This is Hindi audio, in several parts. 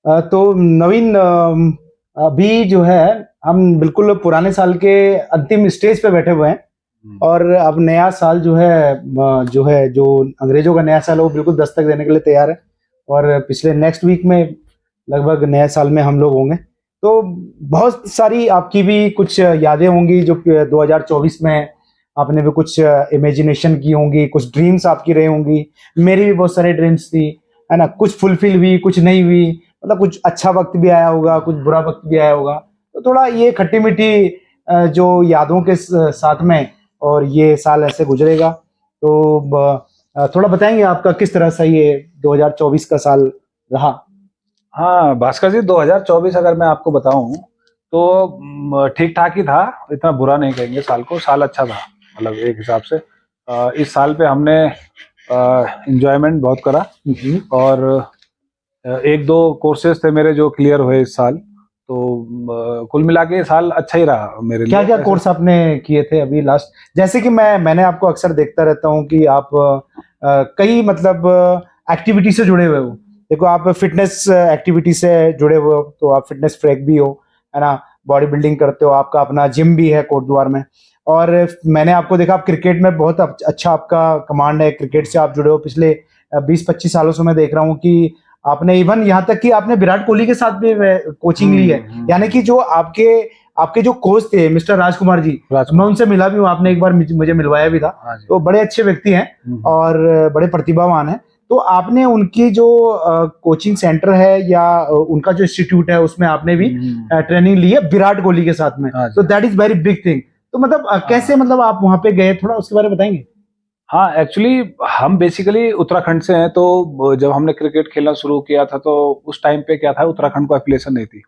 तो नवीन, अभी जो है हम बिल्कुल पुराने साल के अंतिम स्टेज पे बैठे हुए हैं और अब नया साल जो अंग्रेजों का नया साल है वो बिल्कुल दस्तक देने के लिए तैयार है। और पिछले नेक्स्ट वीक में लगभग नए साल में हम लोग होंगे। तो बहुत सारी आपकी भी कुछ यादें होंगी जो 2024 में आपने भी कुछ इमेजिनेशन की होंगी, कुछ ड्रीम्स आपकी रही होंगी। मेरी भी बहुत सारी ड्रीम्स थी, है ना? कुछ फुलफिल हुई, कुछ नहीं हुई। मतलब कुछ अच्छा वक्त भी आया होगा, कुछ बुरा वक्त भी आया होगा। तो थोड़ा ये खट्टी मीठी जो यादों के साथ में और ये साल ऐसे गुजरेगा। तो थोड़ा बताएंगे आपका किस तरह से ये 2024 का साल रहा? हाँ भास्कर जी, 2024 अगर मैं आपको बताऊं तो ठीक ठाक ही था। इतना बुरा नहीं कहेंगे साल को, साल अच्छा था मतलब एक हिसाब से। इस साल पे हमने इंजॉयमेंट बहुत करा और एक दो कोर्सेज थे मेरे जो क्लियर हुए इस साल। तो कुल मिला के साल अच्छा ही रहा मेरे लिए। क्या क्या कोर्स आपने किए थे अभी लास्ट? जैसे कि मैंने आपको अक्सर देखता रहता हूँ कि आप कई मतलब एक्टिविटी से जुड़े हुए हो। देखो, आप फिटनेस एक्टिविटी से जुड़े हुए हो, तो आप फिटनेस फ्रेक भी हो, है ना? बॉडी बिल्डिंग करते हो, आपका अपना जिम भी है कोटद्वार में। और मैंने आपको देखा, आप क्रिकेट में बहुत अच्छा आपका कमांड है। क्रिकेट से आप जुड़े हो पिछले 20-25 सालों से। मैं देख रहा हूँ कि आपने इवन यहाँ तक कि आपने विराट कोहली के साथ भी कोचिंग ली है। यानी कि जो आपके आपके जो कोच थे मिस्टर राजकुमार जी, मैं उनसे मिला भी हूँ, आपने एक बार मुझे मिलवाया भी था। तो बड़े अच्छे व्यक्ति हैं और बड़े प्रतिभावान हैं। तो आपने उनकी जो कोचिंग सेंटर है या उनका जो इंस्टीट्यूट है उसमें आपने भी ट्रेनिंग ली है विराट कोहली के साथ में। तो that is very big thing. तो मतलब कैसे, मतलब आप वहां पे गए, थोड़ा उसके बारे में बताएंगे? हाँ एक्चुअली हम बेसिकली उत्तराखंड से हैं। तो जब हमने क्रिकेट खेलना शुरू किया था तो उस टाइम पे क्या था, उत्तराखंड को एफिलिएशन नहीं थी।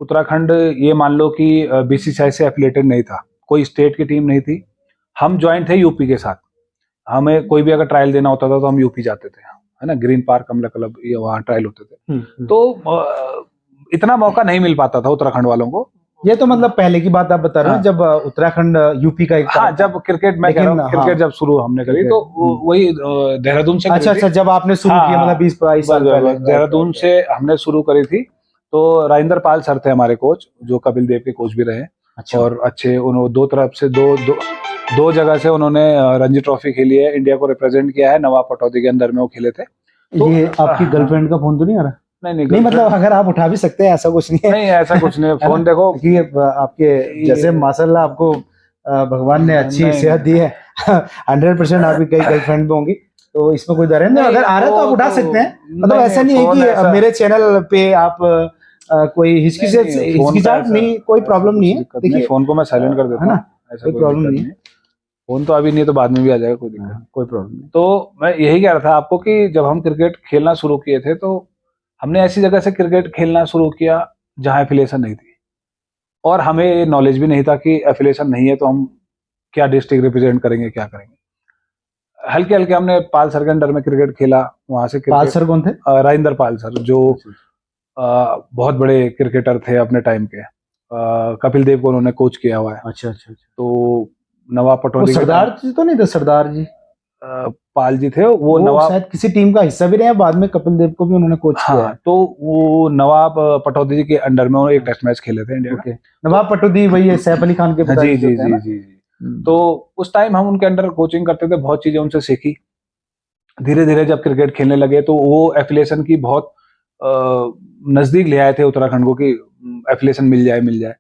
उत्तराखंड ये मान लो कि बीसीसीआई से एफिलिएटेड नहीं था, कोई स्टेट की टीम नहीं थी। हम ज्वाइन थे यूपी के साथ। हमें कोई भी अगर ट्रायल देना होता था तो हम यूपी जाते थे, है ना। ग्रीन पार्क कमला क्लब ये वहाँ ट्रायल होते थे। तो इतना मौका नहीं मिल पाता था उत्तराखंड वालों को। ये तो मतलब पहले की बात आप बता रहे हो, जब उत्तराखंड यूपी का एक हाँ, जब क्रिकेट मैं कह रहा हूँ, क्रिकेट जब शुरू हमने करी तो वही देहरादून से करी अच्छा, थी। जब आपने शुरू किया, मतलब 20-22 साल पहले देहरादून से हमने शुरू करी थी। तो राजेंद्र पाल सर थे हमारे कोच, जो कपिल देव के कोच भी रहे। अच्छा। और अच्छे, उन्होंने दो तरफ से दो जगह से उन्होंने रणजी ट्रॉफी खेली है, इंडिया को रिप्रेजेंट किया है। नवाब पटौदी के अंदर में वो खेले थे। तो ये आपकी गर्लफ्रेंड का फोन तो नहीं आ रहा? नहीं, मतलब अगर आप उठा भी सकते हैं, ऐसा कुछ नहीं है। नहीं ऐसा कुछ नहीं है। फोन देखो कि आपके जैसे माशाल्लाह आपको भगवान ने अच्छी सेहत दी है। 100% आपकी कई गर्लफ्रेंड भी होंगी, तो इसमें कोई डर नहीं। अगर आ रहा है तो आप उठा सकते हैं। मतलब ऐसा नहीं है कि मेरे चैनल पे आप कोई हिचकिचाहट नहीं, कोई प्रॉब्लम नहीं है। देखिए, फोन को मैं साइलेंट कर देता हूँ, ऐसा कोई प्रॉब्लम नहीं है। फोन तो अभी नहीं तो बाद में भी आ जाएगा, कोई दिक्कत, कोई प्रॉब्लम नहीं। तो मैं यही कह रहा था आपको कि जब हम क्रिकेट खेलना शुरू किए थे तो हमने ऐसी जगह से क्रिकेट खेलना शुरू किया जहां एफिलिएशन नहीं थी, और हमें नॉलेज भी नहीं था कि एफिलिएशन नहीं है तो हम क्या डिस्ट्रिक्ट रिप्रेजेंट करेंगे, क्या करेंगे। हल्के हल्के हमने पाल सर के अंडर में क्रिकेट खेला। वहां से पाल सर कौन थे? राजेंद्र पाल सर, जो बहुत बड़े क्रिकेटर थे अपने टाइम के। कपिल देव को उन्होंने कोच किया हुआ है। अच्छा। तो नवाब पटौदी, सरदार जी तो नहीं थे? सरदार जी पाल जी थे। वो नवाब शायद किसी टीम का हिस्सा भी रहे हैं, बाद में कपिल देव को भी उन्होंने कोच किया है। तो वो नवाब पटौदी जी के अंडर में एक टेस्ट मैच खेले थे इंडिया का। नवाब पटौदी वही है, सैफ अली खान के पिताजी जी जी जी जी। तो उस टाइम हम उनके अंडर कोचिंग करते थे, बहुत चीजें उनसे सीखी। धीरे धीरे जब क्रिकेट खेलने लगे तो वो एफिलिएशन की बहुत नजदीक ले आए थे उत्तराखंड को, कि एफिलिएशन मिल जाए।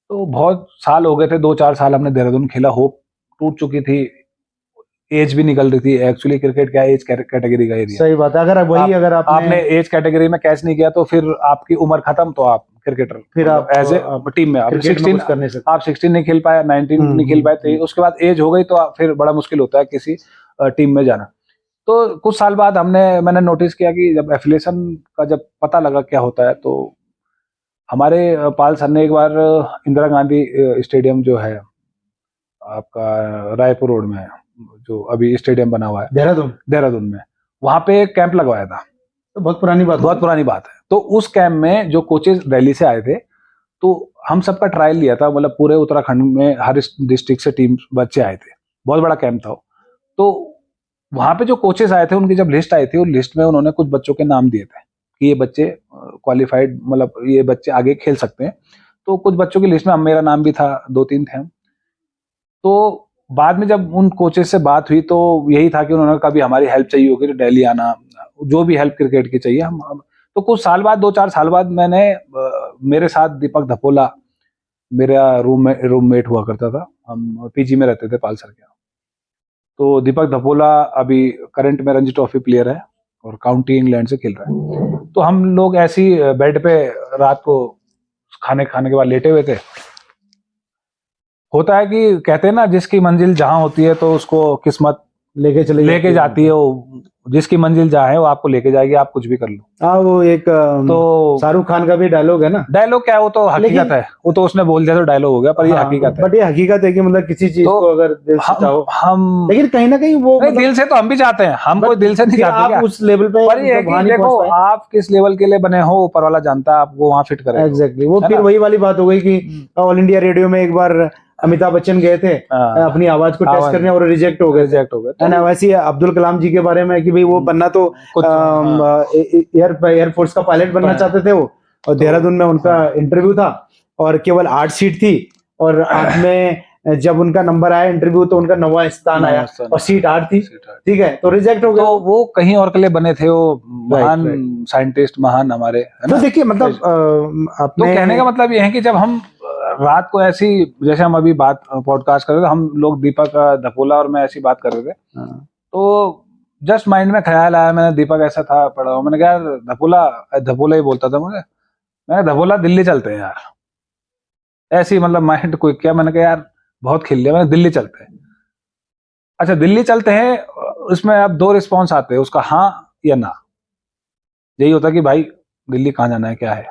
तो बहुत साल हो गए थे, 2-4 साल हमने देहरादून खेला। होप टूट चुकी थी, एज भी निकल रही थी। एक्चुअली क्रिकेट क्या एज कैटेगरी का एरिया। सही बात है। अगर वही अगर आपने एज कैटेगरी में कैच नहीं किया तो फिर आपकी उम्र खत्म, तो आप क्रिकेटर, फिर आप एज ए टीम में आप 16 नहीं खेल पाया, 19 नहीं खेल पाए, तो उसके बाद एज हो गई तो फिर बड़ा मुश्किल होता है किसी टीम में जाना। तो कुछ साल बाद मैंने नोटिस किया कि जब एफिलिएशन का जब पता लगा क्या होता है, तो हमारे पाल सर ने एक बार इंदिरा गांधी स्टेडियम जो है आपका रायपुर रोड में, जो अभी स्टेडियम बना हुआ है देहरादून में, वहां पे एक कैंप लगवाया था। तो बहुत पुरानी बात है। तो उस कैंप में जो कोचेज दिल्ली से आए थे, तो हम सबका ट्रायल लिया था। मतलब पूरे उत्तराखंड में हर डिस्ट्रिक्ट से टीम बच्चे आए थे, बहुत बड़ा कैंप था। तो वहां पे जो कोचेस आए थे, उनकी जब लिस्ट आई थी, उस लिस्ट में उन्होंने कुछ बच्चों के नाम दिए थे कि ये बच्चे क्वालिफाइड, मतलब ये बच्चे आगे खेल सकते हैं। तो कुछ बच्चों की लिस्ट में मेरा नाम भी था, 2-3 थे हम। तो बाद में जब उन कोचेस से बात हुई तो यही था कि उन्होंने कभी हमारी हेल्प चाहिए होगी तो दिल्ली आना, जो भी हेल्प क्रिकेट की चाहिए हम। तो कुछ साल बाद, 2-4 साल बाद, मैंने मेरे साथ दीपक धपोला मेरा रूममेट हुआ करता था, हम पीजी में रहते थे पालसर के। तो दीपक धपोला अभी करंट में रणजी ट्रॉफी प्लेयर है और काउंटी इंग्लैंड से खेल रहा है। तो हम लोग ऐसी बेड पे रात को खाने के बाद लेटे हुए थे। होता है कि कहते हैं ना, जिसकी मंजिल जहां होती है तो उसको किस्मत लेके जाती है। वो जिसकी मंजिल जहाँ है वो आपको लेके जाएगी, आप कुछ भी कर लो। हाँ, वो एक तो शाहरुख खान का भी डायलॉग है ना। डायलॉग क्या है, वो तो हकीकत है, वो तो उसने बोल दिया तो डायलॉग हो गया, पर ये हकीकत है। बट ये हकीकत है कि मतलब किसी चीज तो को अगर दिल से चाहो, हम लेकिन कहीं ना कहीं वो दिल से तो हम भी चाहते हैं, हम कोई दिल से नहीं चाहते क्या? उस लेवल पे पर ये है कि देखो, आप किस लेवल के लिए बने हो, ऊपर वाला जानता है, आपको वहां फिट करेगा। एग्जैक्टली, वो फिर वही वाली बात हो गई कि ऑल इंडिया रेडियो में एक बार अमिताभ बच्चन गए थे अपनी आवाज को टेस्ट करने और रिजेक्ट हो गए। तो वैसे अब्दुल कलाम जी के बारे में कि भाई वो बनना तो एयरफोर्स का पायलट बनना चाहते थे वो, और देहरादून में उनका इंटरव्यू था और केवल 8 सीट थी, और 8 में जब उनका नंबर आया इंटरव्यू तो उनका 9वां स्थान आया और सीट 8 थी, ठीक है, तो रिजेक्ट हो गया। तो वो कहीं और के लिए बने थे, वो महान साइंटिस्ट, महान हमारे, है ना। तो देखिए मतलब तो कहने का मतलब ये है कि जब हम रात को ऐसी, जैसे हम अभी बात पॉडकास्ट कर रहे थे, हम लोग दीपक धपोला और मैं ऐसी बात कर रहे थे, तो जस्ट माइंड में ख्याल आया, मैंने दीपक ऐसा था पढ़ा हुआ, मैंने कहा धपोला ही बोलता था मुझे, मैंने धपोला दिल्ली चलते हैं यार, ऐसी मतलब माइंड कोई क्या, मैंने कहा यार बहुत खेल लिया, मैंने दिल्ली चलते हैं। अच्छा, दिल्ली चलते हैं, उसमें अब 2 रिस्पॉन्स आते हैं उसका, हाँ या ना। यही होता कि भाई दिल्ली कहाँ जाना है, क्या है।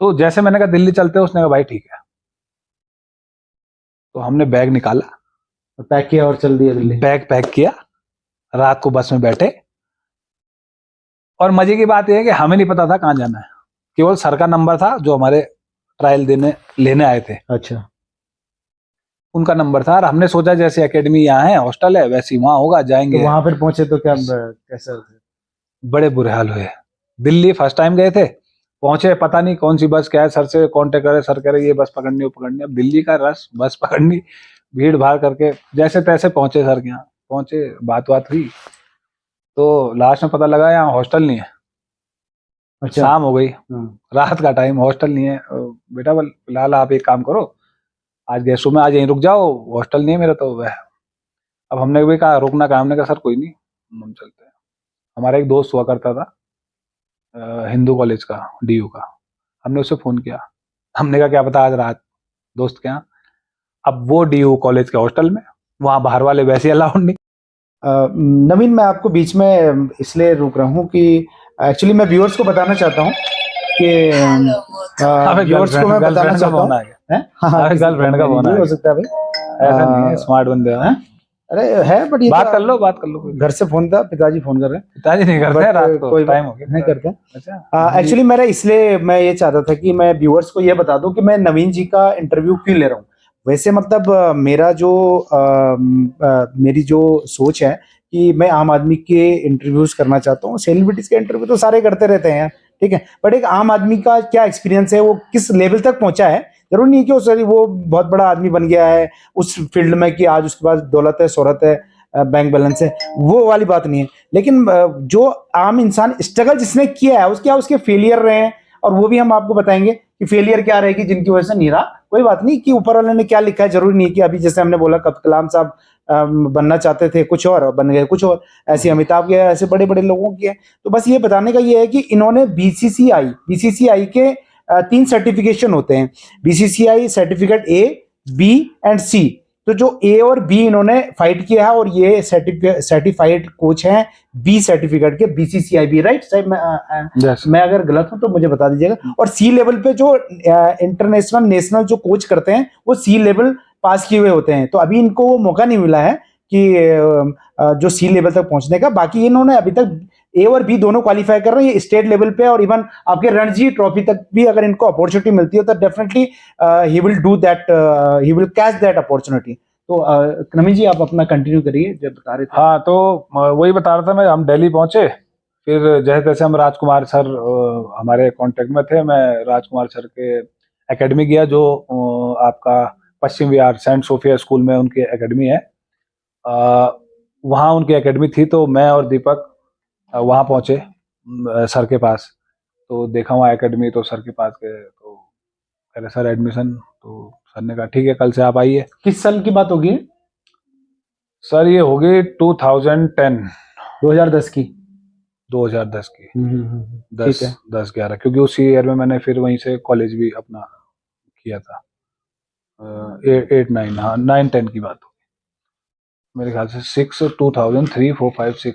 तो जैसे मैंने कहा दिल्ली चलते हैं, उसने कहा भाई ठीक है। तो हमने बैग निकाला, पैक किया और चल दिया दिल्ली। बैग पैक किया, रात को बस में बैठे, और मजे की बात यह है कि हमें नहीं पता था कहाँ जाना है, केवल सर का नंबर था जो हमारे ट्रायल लेने आए थे। अच्छा, उनका नंबर था, और हमने सोचा जैसे एकेडमी यहाँ है, हॉस्टल है, वैसे ही वहां होगा, जाएंगे। तो वहां फिर पहुंचे तो क्या कैसा? बड़े बुरे हाल हुए। दिल्ली फर्स्ट टाइम गए थे, पहुंचे, पता नहीं कौन सी बस, क्या है, सर से कांटेक्ट करे, सर कह रहे ये बस पकड़नी हो पकड़नी। अब दिल्ली का रस, बस पकड़नी, भीड़ भाड़ करके जैसे तैसे पहुंचे, सर के यहाँ पहुंचे, बात हुई, तो लास्ट में पता लगा यहाँ हॉस्टल नहीं है। अच्छा, शाम हो गई, रात का टाइम, हॉस्टल नहीं है। बेटा फिलहाल आप एक काम करो, आज गेस्ट रूम में आज यहीं रुक जाओ, हॉस्टल नहीं है मेरा तो वह। अब हमने भी कहा रुकना कहा, हमने कहा सर कोई नहीं, हम चलते हैं। हमारा एक दोस्त हुआ करता था हिंदू कॉलेज का, डीयू का, हमने उसे फोन किया, हमने कहा क्या पता आज रात दोस्त के यहाँ। अब वो डीयू कॉलेज के हॉस्टल में, वहां बाहर वाले वैसे अलाउड नहीं। नवीन, मैं आपको बीच में इसलिए रोक रहा हूँ कि एक्चुअली मैं व्यूअर्स को बताना चाहता हूँ कि व्यूअर्स को मैं बताना चाहता हूँ, गर्लफ्रेंड का फोन हो सकता है भाई, ऐसा नहीं है, स्मार्ट बंदे हैं। अरे है, बट ये बात कर लो घर से फोन था, पिताजी फोन कर रहे हैं। पिताजी नहीं करते हैं, रात को कोई टाइम हो गया, नहीं करते। अच्छा, एक्चुअली मेरा इसलिए मैं ये चाहता था कि मैं व्यूअर्स को ये बता दूं कि मैं नवीन जी का इंटरव्यू क्यों ले रहा हूँ। वैसे मतलब मेरी जो सोच है कि मैं आम आदमी के इंटरव्यूज करना चाहता हूँ। सेलिब्रिटीज के इंटरव्यू तो सारे करते रहते हैं, ठीक है, बट एक आम आदमी का क्या एक्सपीरियंस है, वो किस लेवल तक पहुंचा है। जरूर नहीं कि वो बहुत बड़ा आदमी बन गया है उस फील्ड में कि आज उसके पास दौलत है, शोहरत है, बैंक बैलेंस है, वो वाली बात नहीं है। लेकिन जो आम इंसान स्ट्रगल जिसने किया है, उसके फेलियर रहे हैं, और वो भी हम आपको बताएंगे कि फेलियर क्या रहेगी जिनकी वजह से नहीं रहा। कोई बात नहीं कि ऊपर वाले ने क्या लिखा है, जरूरी नहीं कि अभी जैसे हमने बोला कलाम साहब बनना चाहते थे कुछ और बन गए कुछ और, ऐसे अमिताभ के, ऐसे बड़े बड़े लोगों की है। तो बस ये बताने का ये है कि इन्होंने बीसीसीआई के 3 सर्टिफिकेशन होते हैं, BCCI certificate A, B and C. तो जो ए और बी इन्होंने फाइट किया है, और ये सर्टिफाइड कोच हैं बी सर्टिफिकेट के, बीसीसीआई बी, राइट? मैं अगर गलत हूं तो मुझे बता दीजिएगा। और सी लेवल पे जो इंटरनेशनल नेशनल जो कोच करते हैं वो सी लेवल पास किए हुए होते हैं। तो अभी इनको वो मौका नहीं मिला है कि जो सी लेवल तक पहुंचने का। बाकी इन्होंने अभी तक ए और बी दोनों क्वालिफाई कर रहे हैं स्टेट लेवल पे, और इवन आपके रणजी ट्रॉफी तक भी अगर इनको अपॉर्चुनिटी मिलती है तो definitely he will do that, he will catch that opportunity. तो नवीन जी आप अपना कंटिन्यू करिए जब बता रहे थे। हाँ, तो वही बता रहा था मैं, हम दिल्ली पहुंचे, फिर जैसे तैसे हम राजकुमार सर हमारे कांटेक्ट में थे, मैं राजकुमार सर के एकेडमी गया, जो आपका Paschim Vihar Saint Sophia school में उनकी एकेडमी है। वहाँ उनकी एकेडमी थी, तो मैं और दीपक वहाँ पहुँचे सर के पास। तो देखा वहाँ एकेडमी, तो सर के पास गए, तो कह रहे सर एडमिशन। तो सर ने कहा ठीक है, कल से आप आइए। किस साल की बात होगी? सर ये होगी 2010 2010 की। 2010 की। ठीक है। 10-11, क्योंकि उसी ईयर में मैंने फिर वहीं से कॉलेज भी अपना किया था। 8-9, हाँ 9-10 की बात होगी मेरे ख्याल से। 2003-4-5-6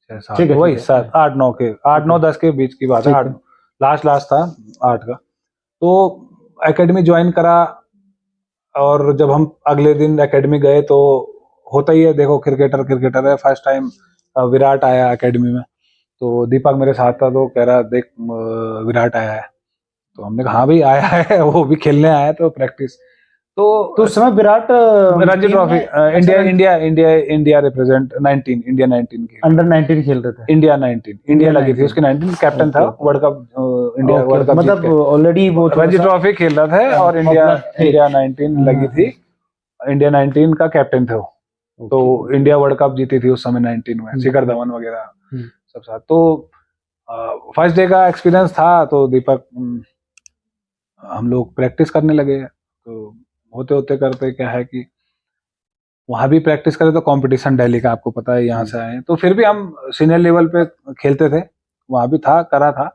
ठीक है, वही ठीक है। 7-8-9 के 8-9-10 के बीच की बात है। ठीक है। लास्ट था 8 का। तो एकेडमी ज्वाइन करा, और जब हम अगले दिन एकेडमी गए तो होता ही है, देखो क्रिकेटर है, फर्स्ट टाइम विराट आया एकेडमी में। तो दीपक मेरे साथ था, तो कह रहा देख विराट आया है। तो हमने कहा हाँ भाई आया है, वो भी खेलने आया है, तो प्रैक्टिस। तो उस समय Virat Ranji trophy India represent 19 India 19 की अंडर 19 खेल रहे थे। इंडिया लगी थी उसकी 19, कैप्टन था world cup, India world cup मतलब ऑलरेडी वो रणजी ट्रॉफी खेल रहा था, और इंडिया 19 लगी थी। इंडिया 19 का कैप्टन थे वो। तो इंडिया वर्ल्ड कप जीती थी उस समय 19 में, शिखर धवन वगैरह सब साथ। तो फर्स्ट डे का एक्सपीरियंस था, तो दीपक हम लोग प्रैक्टिस करने लगे। तो होते होते करते क्या है कि वहां भी प्रैक्टिस करे, तो कंपटीशन दिल्ली का आपको पता है, यहाँ से आए, तो फिर भी हम सीनियर लेवल पे खेलते थे, वहां भी था करा था।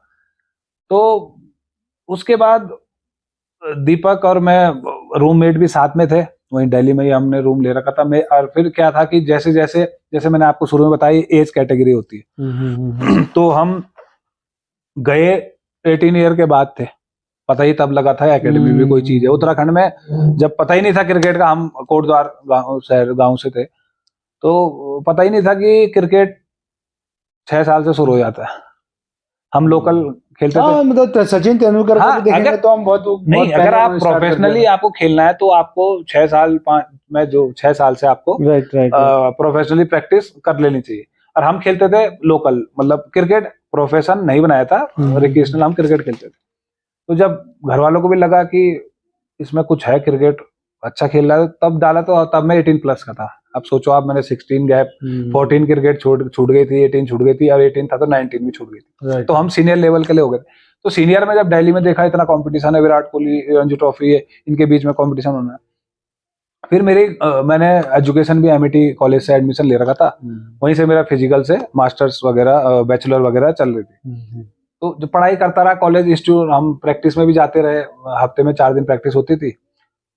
तो उसके बाद दीपक और मैं रूममेट भी साथ में थे, वहीं दिल्ली में ही हमने रूम ले रखा था। मैं और फिर क्या था कि जैसे जैसे मैंने आपको शुरू में बताई, एज कैटेगरी होती है। तो हम गए 18 ईयर के बाद थे, पता ही तब लगा था एकेडमी भी कोई चीज है उत्तराखंड में। जब पता ही नहीं था क्रिकेट का, हम कोटद्वार गांव से थे, तो पता ही नहीं था कि क्रिकेट 6 साल से शुरू हो जाता है। हम लोकल खेलते थे। मतलब सचिन तेंदुलकर को भी देखेंगे तो हम बहुत नहीं, अगर आप प्रोफेशनली आपको खेलना है तो आपको 6 साल 5 में जो 6 साल से आपको प्रोफेशनली प्रैक्टिस कर लेनी चाहिए। और हम खेलते थे लोकल, मतलब क्रिकेट प्रोफेशन नहीं बनाया था, रिक्रिएशनल हम क्रिकेट खेलते थे। तो जब घर वालों को भी लगा कि इसमें कुछ है, क्रिकेट अच्छा खेल रहा है, तब डाला। तो तब मैं 18 प्लस का था। अब सोचो आप, मैंने 16 गैप, 14 क्रिकेट छूट गई थी, 18 छूट गई थी, और 18 था तो 19 भी छूट गई थी। तो हम सीनियर लेवल के लिए हो गए। तो सीनियर में जब दिल्ली में देखा इतना कंपटीशन है, विराट कोहली, रणजी ट्रॉफी है, इनके बीच में कंपटीशन होना है। फिर मैंने एजुकेशन भी एमईटी कॉलेज से एडमिशन ले रखा था, वहीं से मेरा फिजिकल से मास्टर्स वगैरह, बैचलर वगैरह चल रही थी। तो जो पढ़ाई करता रहा, कॉलेज इंस्टीट्यूट, हम प्रैक्टिस में भी जाते रहे, हफ्ते में 4 दिन प्रैक्टिस होती थी।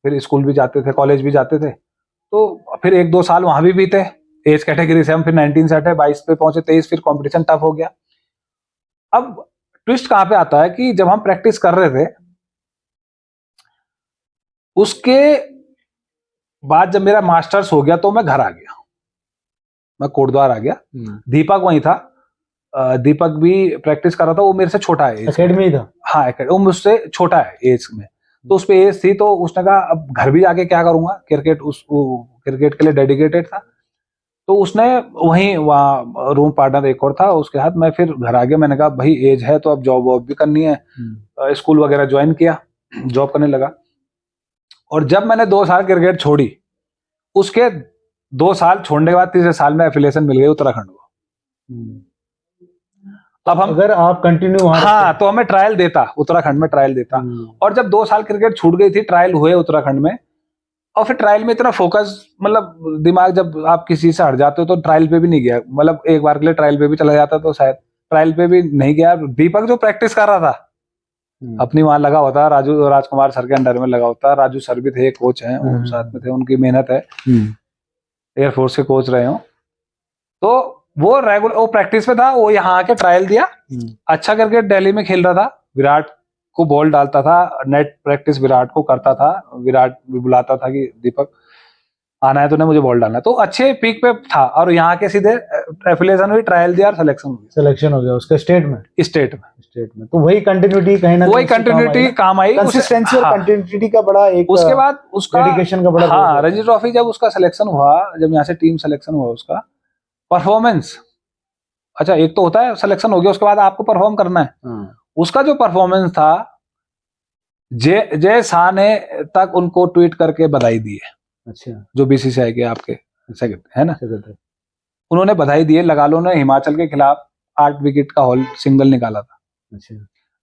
फिर स्कूल भी जाते थे, कॉलेज भी जाते थे। तो फिर 1-2 साल वहां भी बीते, एज कैटेगरी से हम फिर 19 से हटे, 22 पे पहुंचे, 23 फिर कंपटीशन टफ हो गया। अब ट्विस्ट कहां पे आता है कि जब हम प्रैक्टिस कर रहे थे, उसके बाद जब मेरा मास्टर्स हो गया तो मैं घर आ गया, मैं कोटद्वार आ गया। दीपक वहीं था, दीपक भी प्रैक्टिस कर रहा था, वो मेरे से छोटा है, एकेडमी था। हाँ, वो मुझसे छोटा है एज में। तो उस पे एज थी, तो उसने कहा अब घर भी जाके क्या करूंगा, क्रिकेट के लिए डेडिकेटेड था। तो उसने वहीं वहाँ रूम पार्टनर एक और था उसके साथ, मैं फिर घर आ गया। मैंने कहा भाई एज है तो अब जॉब वॉब भी करनी है, स्कूल वगैरह ज्वाइन किया, जॉब करने लगा। और जब मैंने 2 साल क्रिकेट छोड़ी, उसके 2 साल छोड़ने के बाद तीसरे साल में एफिलिएशन मिल गई उत्तराखंड को। अब हम अगर आप कंटिन्यू, हाँ, तो हमें ट्रायल देता, उत्तराखंड में ट्रायल देता। और जब 2 साल क्रिकेट छूट गई थी, ट्रायल हुए उत्तराखंड में, और फिर ट्रायल में इतना फोकस, मतलब दिमाग जब आप किसी से हट जाते हो तो ट्रायल पे भी नहीं गया। मतलब एक बार के लिए ट्रायल पे भी चला जाता तो शायद, ट्रायल पे भी नहीं गया। दीपक जो प्रैक्टिस कर रहा था अपनी, वहां लगा हुआ था, राजकुमार सर के अंडर में लगा होता। राजू सर भी थे, कोच हैं, वो साथ में थे, उनकी मेहनत है, एयरफोर्स के कोच रहे हो। तो वो प्रैक्टिस में था, वो यहाँ आके ट्रायल दिया, अच्छा क्रिकेट दिल्ली में खेल रहा था, विराट को बॉल डालता था, नेट प्रैक्टिस विराट को करता था, विराट भी बुलाता था कि दीपक आना है तो मुझे बॉल डालना है। तो अच्छे पीक पे था, और यहाँ के सीधे एफिलिएशन हुई, ट्रायल दिया और सिलेक्शन हो गया उसका स्टेट में। तो वही कंटिन्यूटी कहीं ना वही कंटिन्यूटी काम आई, कंसिस्टेंसी और कंटिन्यूटी का बड़ा एक, उसके बाद उसका डेडिकेशन का बड़ा, हाँ, रणजी ट्रॉफी जब उसका सिलेक्शन हुआ, जब यहाँ से टीम सिलेक्शन हुआ, उसका परफॉर्मेंस अच्छा एक तो होता है सिलेक्शन हो गया, उसके बाद आपको परफॉर्म करना है। उसका जो परफॉर्मेंस था, जय शाह ने तक उनको ट्वीट करके बधाई दी है। अच्छा, जो बीसीसीआई के आपके सेक्रेटरी है ना, सेक्रेटरी, उन्होंने बधाई दी है। लगालो ने हिमाचल के खिलाफ 8 विकेट का हॉल सिंगल निकाला था। अच्छा,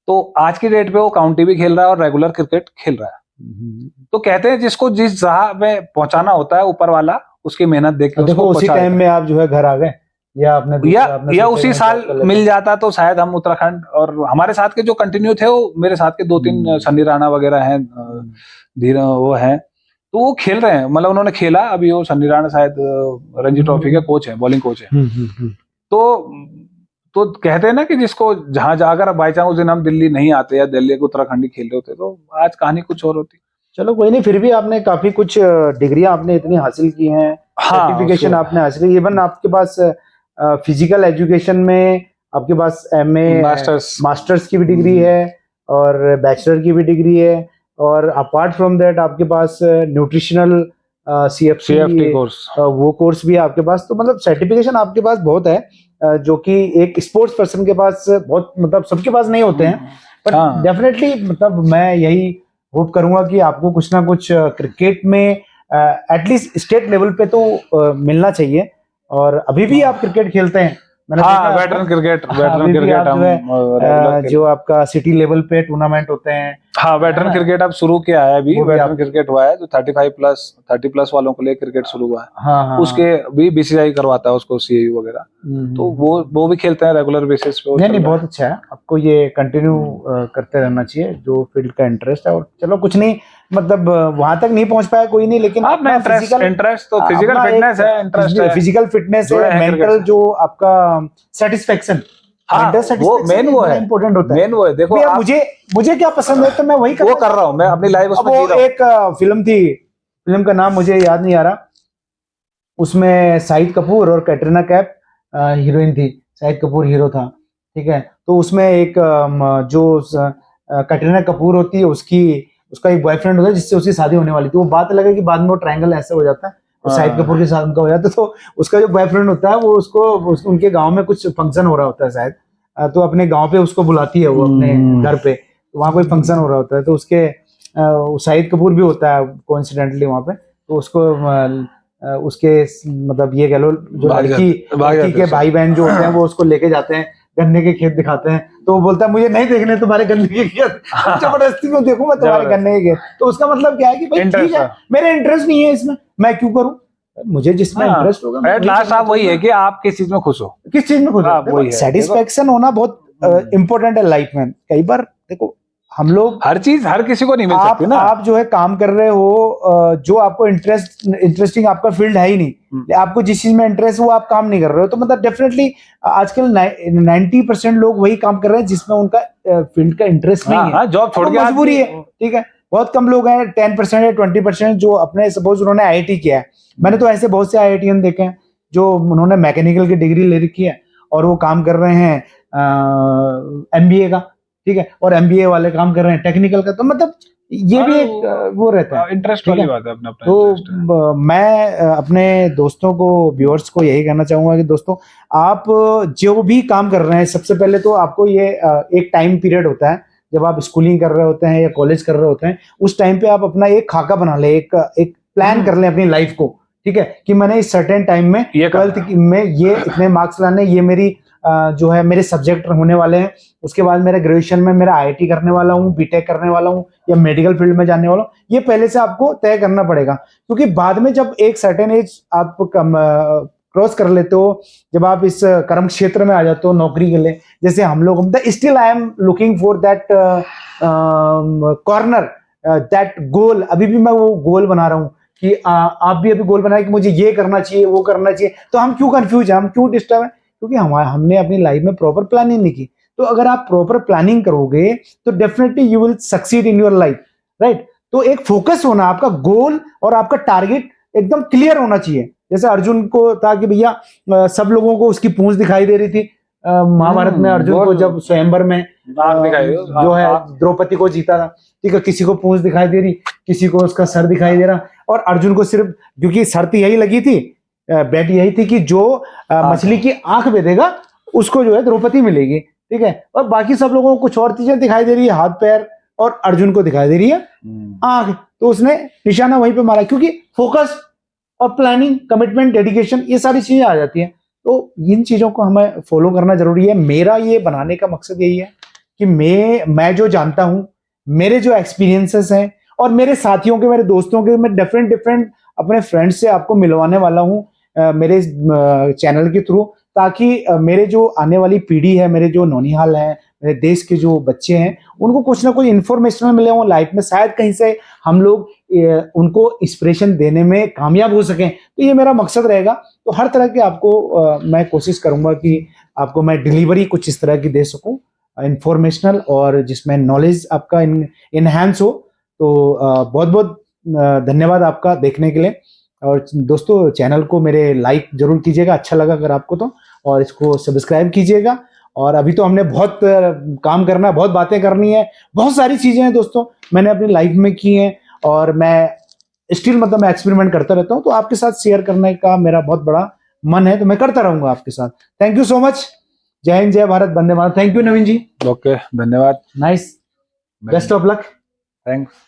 तो आज की डेट पे वो काउंटी भी खेल रहा है और रेगुलर क्रिकेट खेल रहा है। तो कहते हैं जिसको जिस राह में पहुंचाना होता है ऊपर वाला उसकी मेहनत देख के देखो उसको उसी टाइम में आप जो है घर आ गए, या आपने या उसी साल मिल जाता तो शायद हम उत्तराखंड, और हमारे साथ के जो कंटिन्यू थे वो मेरे साथ के 2-3 सन्नी राणा वगैरह हैं, धीरे वो हैं, तो वो खेल रहे हैं। मतलब उन्होंने खेला, अभी वो सन्नी राणा शायद रणजी ट्रॉफी के कोच है, बॉलिंग कोच है। तो कहते हैं ना कि जिसको जहां अगर बाई चांस उस दिन हम दिल्ली नहीं आते या दिल्ली को उत्तराखंडी खेल रहे होते तो आज कहानी कुछ और होती। चलो कोई नहीं, फिर भी आपने काफी कुछ डिग्रियां आपने इतनी हासिल की हैं, सर्टिफिकेशन आपने हासिल की। इवन आपके पास फिजिकल एजुकेशन में आपके पास एमए मास्टर्स की भी डिग्री है और बैचलर की भी डिग्री है, और अपार्ट फ्रॉम दैट आपके पास न्यूट्रिशनल सीएफटी कोर्स, वो कोर्स भी है आपके पास। तो मतलब सर्टिफिकेशन आपके पास बहुत है, जो कि एक स्पोर्ट्स पर्सन के पास बहुत, मतलब सबके पास नहीं होते हैं। पर डेफिनेटली मतलब मैं यही होप करूंगा कि आपको कुछ ना कुछ क्रिकेट में एटलीस्ट स्टेट लेवल पे तो मिलना चाहिए। और अभी भी आप क्रिकेट खेलते हैं, मैंने वेटरन क्रिकेट जो आपका सिटी लेवल पे टूर्नामेंट होते हैं। हाँ, वेटरन क्रिकेट अब शुरू किया है, अभी वेटरन क्रिकेट हुआ है जो 30 प्लस वालों के लिए क्रिकेट शुरू हुआ है। हाँ, उसके भी बीसीसीआई करवाता है उसको, सीएयू वगैरह, तो वो भी खेलते हैं रेगुलर बेसिस पे। नहीं, बहुत अच्छा है, आपको ये कंटिन्यू करते रहना चाहिए जो फील्ड का इंटरेस्ट है। और चलो कुछ नहीं, मतलब वहां तक नहीं पहुंच पाया कोई नहीं, लेकिन अपना इंटरेस्ट तो फिजिकल फिटनेस है, इंटरेस्ट है, फिजिकल फिटनेस है, मेंटल जो आपका सेटिस्फेक्शन, वो मेन वो है, इम्पोर्टेंट होता है। मेन वो है। देखो मुझे क्या पसंद है तो मैं वही वो कर रहा हूँ, मैं अपनी लाइफ उसमें जी रहा हूँ। एक फिल्म थी, फिल्म का नाम मुझे याद नहीं आ रहा, उसमें शाहिद कपूर और कैटरीना कैफ हीरोइन थी, शाहिद कपूर हीरो था, ठीक है। तो उसमें एक जो कैटरीना कपूर होती है उसका एक बॉयफ्रेंड होता है जिससे उसकी शादी होने वाली थी। वो बात अलग है कि बाद में वो ट्रायंगल ऐसे हो जाता है, शाहिद कपूर के साथ उनका हो जाता है। तो उसका जो बॉयफ्रेंड होता है वो उनके गांव में कुछ फंक्शन हो रहा होता है शायद, तो अपने गांव पे उसको बुलाती है वो अपने घर पे, वहाँ कोई फंक्शन हो रहा होता है। तो उसके शाहिद कपूर भी होता है कोइंसिडेंटली वहाँ पे। तो उसको उसके मतलब ये कह लो जो लड़की के भाई बहन जो होते हैं वो उसको लेके जाते हैं, गन्ने के खेत दिखाते हैं। तो वो बोलता है मुझे नहीं देखने तुम्हारे गन्ने के खेत, जबरदस्ती क्यों देखूं मैं तुम्हारे गन्ने के खेत। तो उसका मतलब क्या है कि भाई ठीक है, मेरे इंटरेस्ट नहीं है इसमें, मैं क्यों करूं, मुझे जिसमें इंटरेस्ट होगा। एट लास्ट आप वही है कि आप किस चीज में खुश हो, किस चीज में खुश हो। सेटिस्फेक्शन होना बहुत इंपॉर्टेंट है लाइफ में। कई बार देखो हम लोग, हर चीज हर किसी को नहीं मिल सकती ना। आप जो है काम कर रहे हो, जो आपको इंटरेस्टिंग आपका फील्ड है ही नहीं, आपको जिस चीज में इंटरेस्ट वो आप काम नहीं कर रहे हो, तो मतलब डेफिनेटली आजकल 90% लोग वही काम कर रहे हैं जिसमें उनका फील्ड का इंटरेस्ट नहीं है, जॉब छोड़ के मजबूरी है, ठीक है। बहुत कम लोग हैं, 10% या 20% जो अपने, सपोज उन्होंने आईआईटी किया है, मैंने तो ऐसे बहुत से आईआईटीएन देखे हैं जो उन्होंने मैकेनिकल की डिग्री ले रखी है और वो काम कर रहे हैं एमबीए का, ठीक है, और एमबीए वाले काम कर रहे हैं टेक्निकल का। तो मतलब ये भी एक वो रहता है, इंटरेस्ट वाली बात है, अपना तो मैं अपने दोस्तों को, व्यूअर्स को यही कहना चाहूंगा कि दोस्तों आप जो भी काम कर रहे हैं, सबसे पहले तो आपको ये एक टाइम पीरियड होता है जब आप स्कूलिंग कर रहे होते हैं या कॉलेज कर रहे होते हैं, उस टाइम पे आप अपना एक खाका बना ले, एक प्लान कर ले अपनी लाइफ को, ठीक है, कि मैंने इस सर्टेन टाइम में 12th में ये इतने मार्क्स लाने, ये मेरी जो है मेरे सब्जेक्ट होने वाले हैं, उसके बाद मेरा ग्रेजुएशन में मेरा आईआईटी करने वाला हूँ, बीटेक करने वाला हूँ या मेडिकल फील्ड में जाने वाला हूँ। ये पहले से आपको तय करना पड़ेगा, क्योंकि बाद में जब एक सर्टेन एज आप क्रॉस कर लेते हो, जब आप इस कर्म क्षेत्र में आ जाते हो नौकरी के लिए, जैसे हम लोग, still I am looking for that corner, that goal. अभी भी मैं वो गोल बना रहा हूँ कि आप भी अभी गोल बनाए कि मुझे ये करना चाहिए, वो करना चाहिए। तो हम क्यों कंफ्यूज हैं, हम क्यों डिस्टर्ब हैं, क्योंकि हमने अपनी लाइफ में प्रॉपर प्लानिंग नहीं की। तो अगर आप प्रॉपर प्लानिंग करोगे तो definitely you will succeed in your life, right. तो एक फोकस होना, आपका गोल और आपका टारगेट एकदम क्लियर होना चाहिए। जैसे अर्जुन को था कि भैया सब लोगों को उसकी पूंछ दिखाई दे रही थी महाभारत में, अर्जुन को जब स्वयंवर में जो है द्रौपदी को जीता था, ठीक है, किसी को पूंछ दिखाई दे रही, किसी को उसका सर दिखाई दे रहा, और अर्जुन को सिर्फ, क्योंकि शर्त यही लगी थी, बेट यही थी कि जो मछली की आंख बेधेगा उसको जो है द्रौपदी मिलेगी, ठीक है। और बाकी सब लोगों को कुछ और चीजें दिखाई दे रही है, हाथ पैर, और अर्जुन को दिखाई दे रही है आंख। तो उसने निशाना वहीं पे मारा, क्योंकि फोकस और प्लानिंग, कमिटमेंट, डेडिकेशन, ये सारी चीजें आ जाती हैं। तो इन चीजों को हमें फॉलो करना जरूरी है। मेरा ये बनाने का मकसद यही है कि मैं जो जानता हूं, मेरे जो एक्सपीरियंसेस हैं, और मेरे साथियों के, मेरे दोस्तों के, मैं डिफरेंट अपने फ्रेंड्स से आपको मिलवाने वाला हूं मेरे चैनल के थ्रू, ताकि मेरे जो आने वाली पीढ़ी है, मेरे जो नौनिहाल है, मेरे देश के जो बच्चे हैं, उनको कुछ ना कुछ इन्फॉर्मेशन मिले हो लाइफ में, शायद कहीं से हम लोग उनको इंस्पिरेशन देने में कामयाब हो सकें। तो ये मेरा मकसद रहेगा। तो हर तरह के आपको मैं कोशिश करूंगा कि आपको मैं डिलीवरी कुछ इस तरह की दे सकूं, इंफॉर्मेशनल, और जिसमें नॉलेज आपका इनहैंस हो। तो बहुत बहुत धन्यवाद आपका देखने के लिए। और दोस्तों, चैनल को मेरे लाइक जरूर कीजिएगा, अच्छा लगा अगर आपको तो, और इसको सब्सक्राइब कीजिएगा। और अभी तो हमने बहुत काम करना है, बहुत बातें करनी है, बहुत सारी चीजें हैं दोस्तों मैंने अपनी लाइफ में की हैं, और मैं स्टिल मतलब मैं एक्सपेरिमेंट करता रहता हूं। तो आपके साथ शेयर करने का मेरा बहुत बड़ा मन है, तो मैं करता रहूंगा आपके साथ। Thank you so much. जय हिंद, जय भारत, वंदे मातरम। Thank you Naveen ji. Okay, धन्यवाद। Nice, best of luck. Thanks.